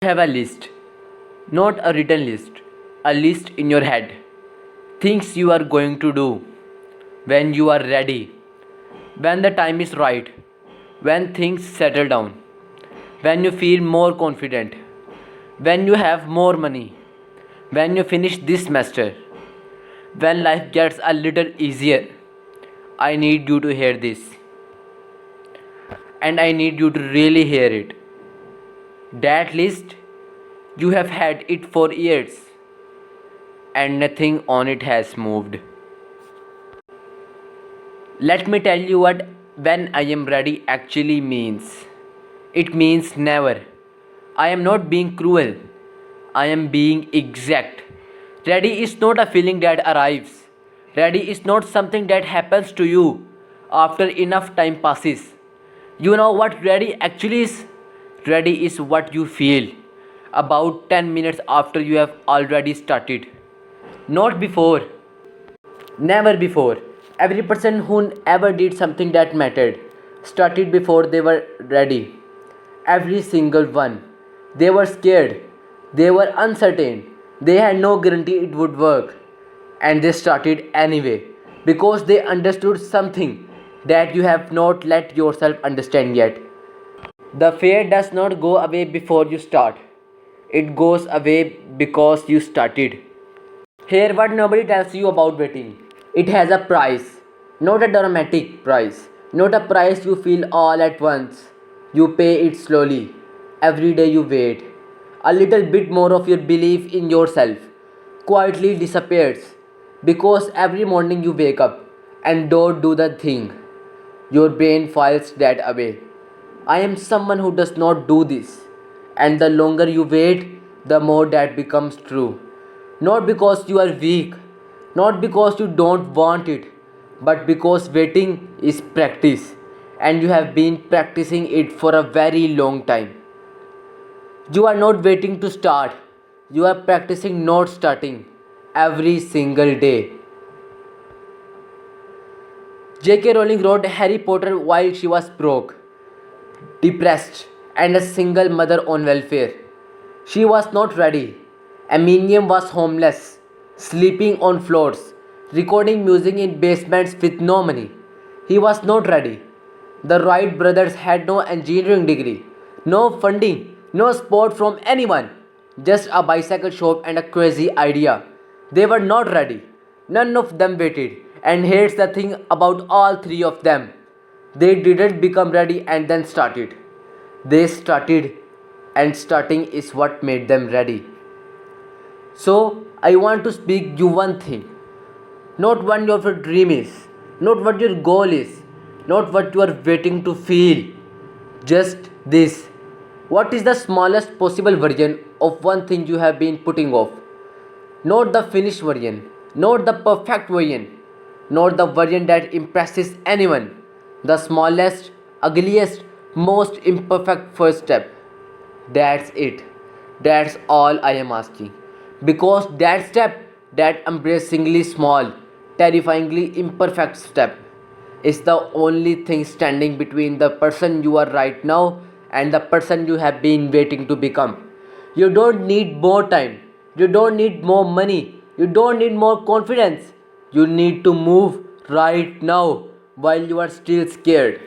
Have a list, not a written list, a list in your head. Things you are going to do when you are ready, when the time is right, when things settle down, when you feel more confident, when you have more money, when you finish this semester, when life gets a little easier. I need you to hear this, and I need you to really hear it. That list, you have had it for years, and nothing on it has moved. Let me tell you what when I am ready actually means. It means never. I am not being cruel. I am being exact. Ready is not a feeling that arrives. Ready is not something that happens to you after enough time passes. You know what ready actually is? Ready is what you feel about 10 minutes after you have already started. Not before. Never before. Every person who ever did something that mattered started before they were ready. Every single one. They were scared. They were uncertain. They had no guarantee it would work. And they started anyway because they understood something that you have not let yourself understand yet. The fear does not go away before you start. It goes away because you started. Here, what nobody tells you about waiting. It has a price, not a dramatic price, not a price you feel all at once. You pay it slowly. Every day you wait. A little bit more of your belief in yourself quietly disappears because every morning you wake up and don't do the thing. Your brain files that away. I am someone who does not do this. And the longer you wait, the more that becomes true. Not because you are weak, not because you don't want it, but because waiting is practice and you have been practicing it for a very long time. You are not waiting to start, you are practicing not starting every single day. J.K. Rowling wrote Harry Potter while she was broke, depressed, and a single mother on welfare. She was not ready. Eminem was homeless, sleeping on floors, recording music in basements with no money. He was not ready. The Wright brothers had no engineering degree, no funding, no support from anyone, just a bicycle shop and a crazy idea. They were not ready. None of them waited. And here's the thing about all three of them, they didn't become ready and then started. They started, and starting is what made them ready. So, I want to speak you one thing. Not what your dream is, not what your goal is, not what you are waiting to feel. Just this. What is the smallest possible version of one thing you have been putting off? Not the finished version, not the perfect version, not the version that impresses anyone. The smallest, ugliest, most imperfect first step. That's it. That's all I am asking. Because that step, that embarrassingly small, terrifyingly imperfect step, is the only thing standing between the person you are right now and the person you have been waiting to become. You don't need more time. You don't need more money. You don't need more confidence. You need to move right now while you are still scared.